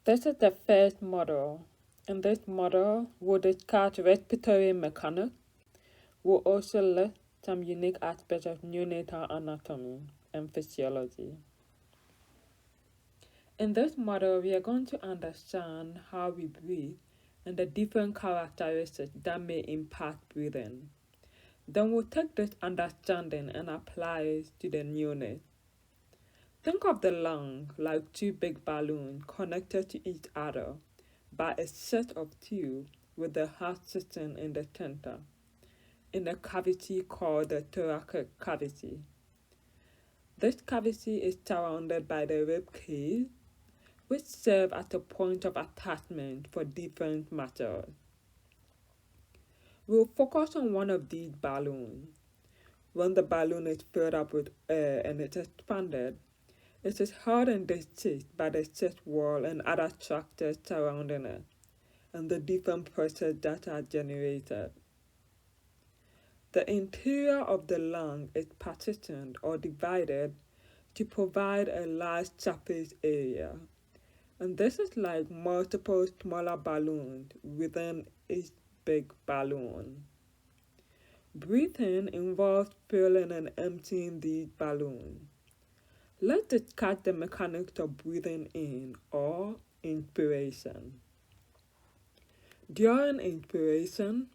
This is the first model. In this model, we'll discuss respiratory mechanics. We'll also list some unique aspects of neonatal anatomy and physiology. In this model, we are going to understand how we breathe and the different characteristics that may impact breathing. Then we'll take this understanding and apply it to the neonate. Think of the lung like two big balloons connected to each other by a set of tubes with the heart system in the center, in a cavity called the thoracic cavity. This cavity is surrounded by the rib cage, which serve as a point of attachment for different matters. We'll focus on one of these balloons. When the balloon is filled up with air and it's expanded, it is held in this chest by the chest wall and other structures surrounding it, and the different processes that are generated. The interior of the lung is partitioned or divided to provide a large surface area, and this is like multiple smaller balloons within each big balloon. Breathing involves filling and emptying these balloons. Let's discuss the mechanics of breathing in or inspiration. During inspiration,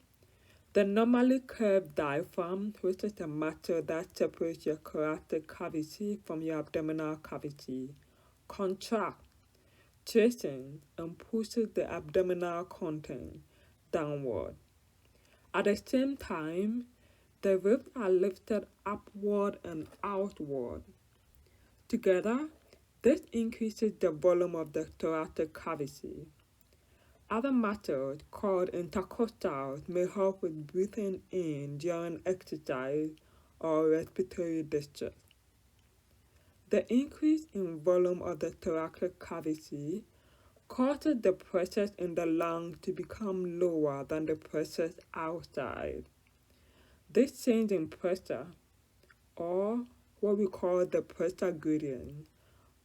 the normally curved diaphragm, which is the muscle that separates your thoracic cavity from your abdominal cavity, contracts, stretches, and pushes the abdominal content downward. At the same time, the ribs are lifted upward and outward. Together, this increases the volume of the thoracic cavity. Other muscles, called intercostals, may help with breathing in during exercise or respiratory distress. The increase in volume of the thoracic cavity causes the pressure in the lungs to become lower than the pressure outside. This change in pressure, or what we call the pressure gradient,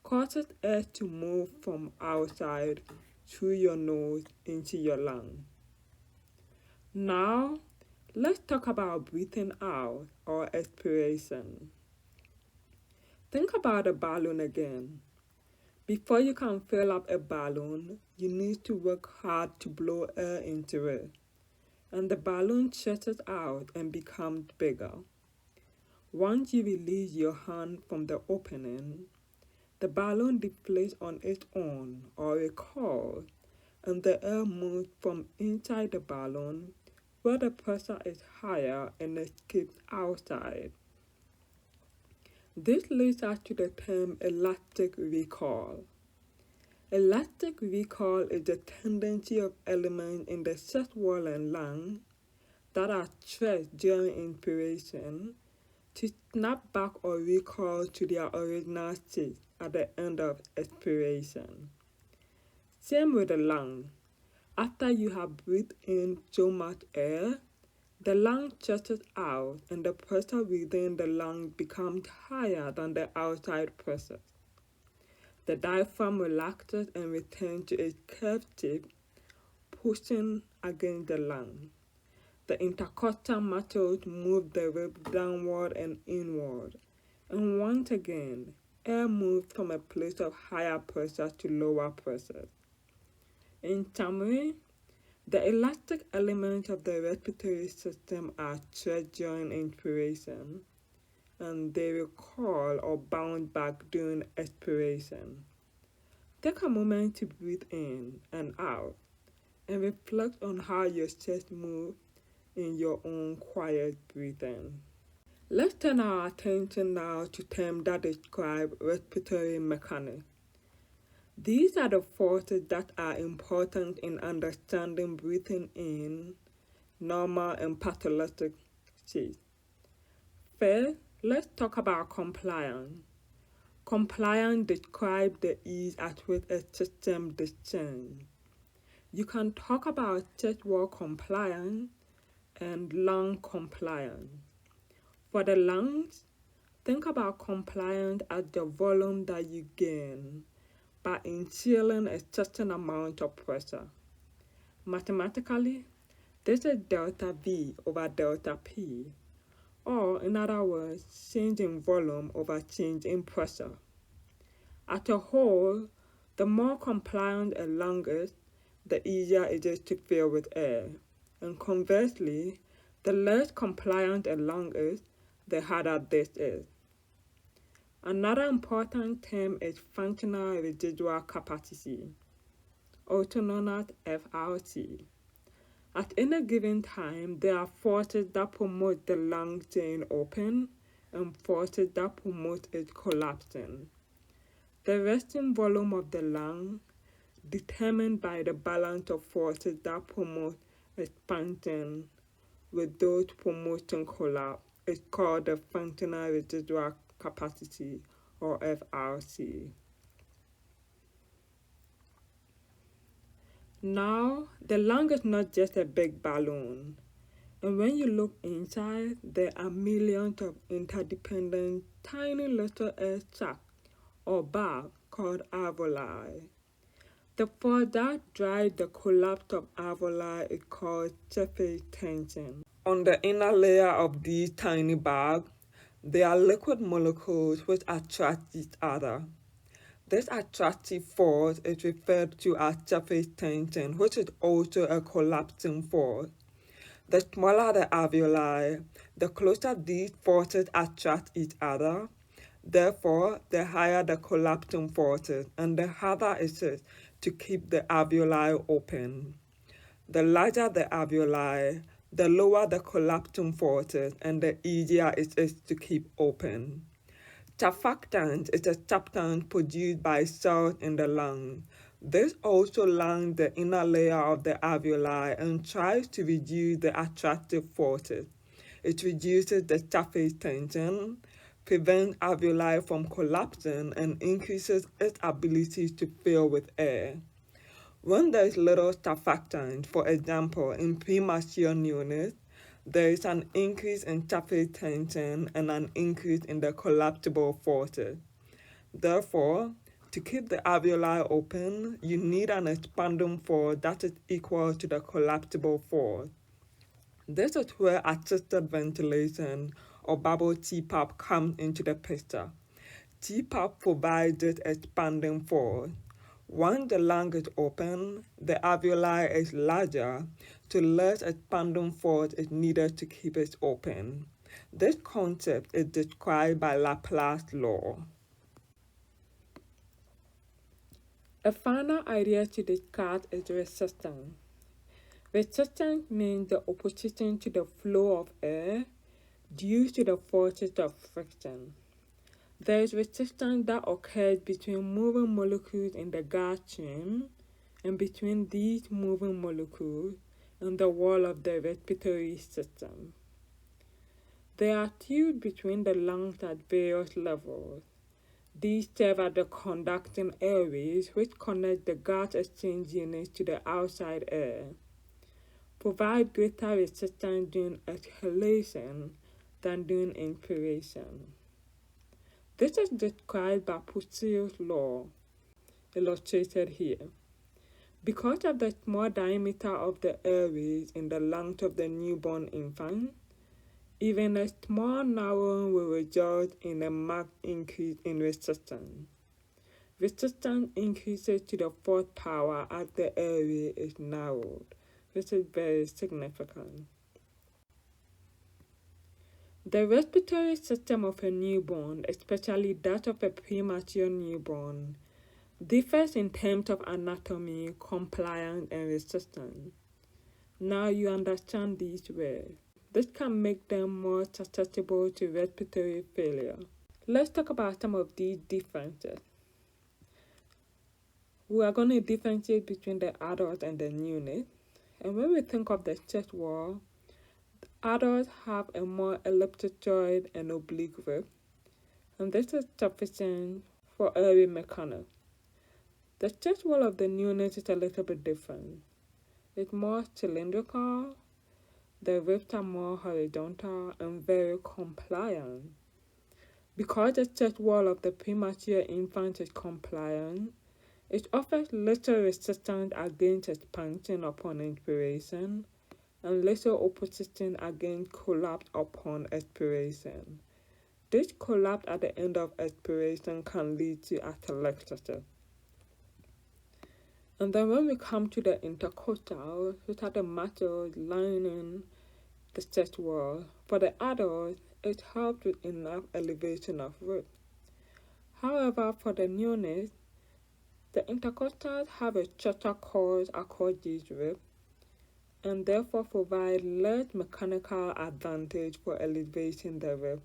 causes air to move from outside through your nose into your lung. Now, let's talk about breathing out or expiration. Think about a balloon again. Before you can fill up a balloon, you need to work hard to blow air into it, and the balloon stretches out and becomes bigger. Once you release your hand from the opening, the balloon deflates on its own or recoils, and the air moves from inside the balloon where the pressure is higher and escapes outside. This leads us to the term elastic recoil. Elastic recoil is the tendency of elements in the chest wall and lung that are stretched during inspiration to snap back or recoil to their original state at the end of expiration. Same with the lung. After you have breathed in so much air, the lung stretches out and the pressure within the lung becomes higher than the outside pressure. The diaphragm relaxes and returns to its curved shape, pushing against the lung. The intercostal muscles move the ribs downward and inward, and once again, air moves from a place of higher pressure to lower pressure. In summary, the elastic elements of the respiratory system are stretched during inspiration, and they recoil or bounce back during expiration. Take a moment to breathe in and out, and reflect on how your chest moves in your own quiet breathing. Let's turn our attention now to terms that describe respiratory mechanics. These are the forces that are important in understanding breathing in normal and pathologic states. First, let's talk about compliance. Compliance describes the ease at which a system descends. You can talk about chest wall compliance and lung compliance. For the lungs, think about compliance as the volume that you gain by instilling a certain amount of pressure. Mathematically, this is delta V over delta P, or in other words, change in volume over change in pressure. At a whole, the more compliant a lung is, the easier it is to fill with air, and conversely, the less compliant a lung is, the harder this is. Another important term is functional residual capacity, also known as FRC. At any given time, there are forces that promote the lung staying open and forces that promote it collapsing. The resting volume of the lung, determined by the balance of forces that promote expansion with those promoting collapse, is called the functional residual capacity, or FRC. Now, the lung is not just a big balloon, and when you look inside, there are millions of interdependent tiny little air sacs or bags called alveoli. The force that drives the collapse of alveoli is called surface tension. On the inner layer of these tiny bags, there are liquid molecules which attract each other. This attractive force is referred to as surface tension, which is also a collapsing force. The smaller the alveoli, the closer these forces attract each other. Therefore, the higher the collapsing forces, and the harder it is to keep the alveoli open. The larger the alveoli, the lower the collapsing forces, and the easier it is to keep open. Surfactant is a substance produced by cells in the lung. This also lines the inner layer of the alveoli and tries to reduce the attractive forces. It reduces the surface tension, prevents alveoli from collapsing, and increases its ability to fill with air. When there is little surfactant, for example, in premature neonates, there is an increase in surface tension and an increase in the collapsible forces. Therefore, to keep the alveoli open, you need an expanding force that is equal to the collapsible force. This is where assisted ventilation, or bubble CPAP, comes into the picture. CPAP provides this expanding force. Once the lung is open, the alveoli is larger, so less expanding force is needed to keep it open. This concept is described by Laplace's law. A final idea to discuss is resistance. Resistance means the opposition to the flow of air due to the forces of friction. There is resistance that occurs between moving molecules in the gas stream and between these moving molecules and the wall of the respiratory system. There are tubes between the lungs at various levels. These serve as the conducting airways which connect the gas exchange units to the outside air, provide greater resistance during exhalation than during inspiration. This is described by Pucci's law, illustrated here. Because of the small diameter of the airways in the lungs of the newborn infant, even a small narrowing will result in a marked increase in resistance. Resistance increases to the fourth power as the airway is narrowed, which is very significant. The respiratory system of a newborn, especially that of a premature newborn, differs in terms of anatomy, compliance, and resistance. Now you understand these words. This can make them more susceptible to respiratory failure. Let's talk about some of these differences. We are going to differentiate between the adult and the neonate. And when we think of the chest wall, adults have a more ellipsoid and oblique rib, and this is sufficient for airway mechanics. The chest wall of the neonate is a little bit different. It's more cylindrical, the ribs are more horizontal and very compliant. Because the chest wall of the premature infant is compliant, It offers little resistance against expansion upon inspiration and little opposition against collapse upon expiration. This collapse at the end of expiration can lead to atelectasis. And then when we come to the intercostal, which are the muscles lining the chest wall, for the adult, it helps with enough elevation of rib. However, for the neonate, the intercostals have a shorter course across these ribs and therefore provide less mechanical advantage for elevating the rib,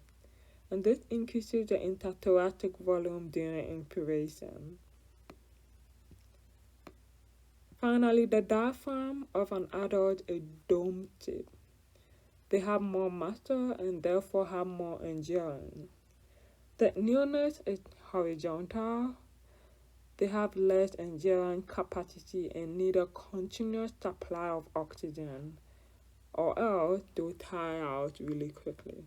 and this increases the interthoracic volume during inspiration. Finally, the diaphragm of an adult is dome-shaped. They have more muscle and therefore have more endurance. The neonate is horizontal. They have less endurance capacity and need a continuous supply of oxygen, or else they will tire out really quickly.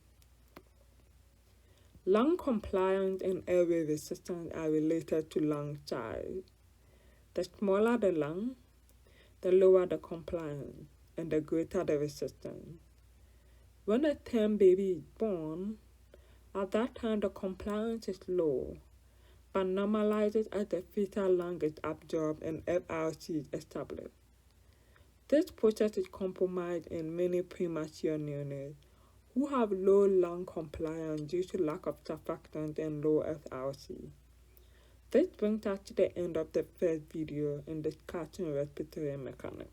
Lung compliance and airway resistance are related to lung size. The smaller the lung, the lower the compliance, and the greater the resistance. When a term baby is born, at that time the compliance is low, but normalizes as the fetal lung is absorbed and FRC is established. This process is compromised in many premature neonates who have low lung compliance due to lack of surfactant and low FRC. This brings us to the end of the first video in discussing respiratory mechanics.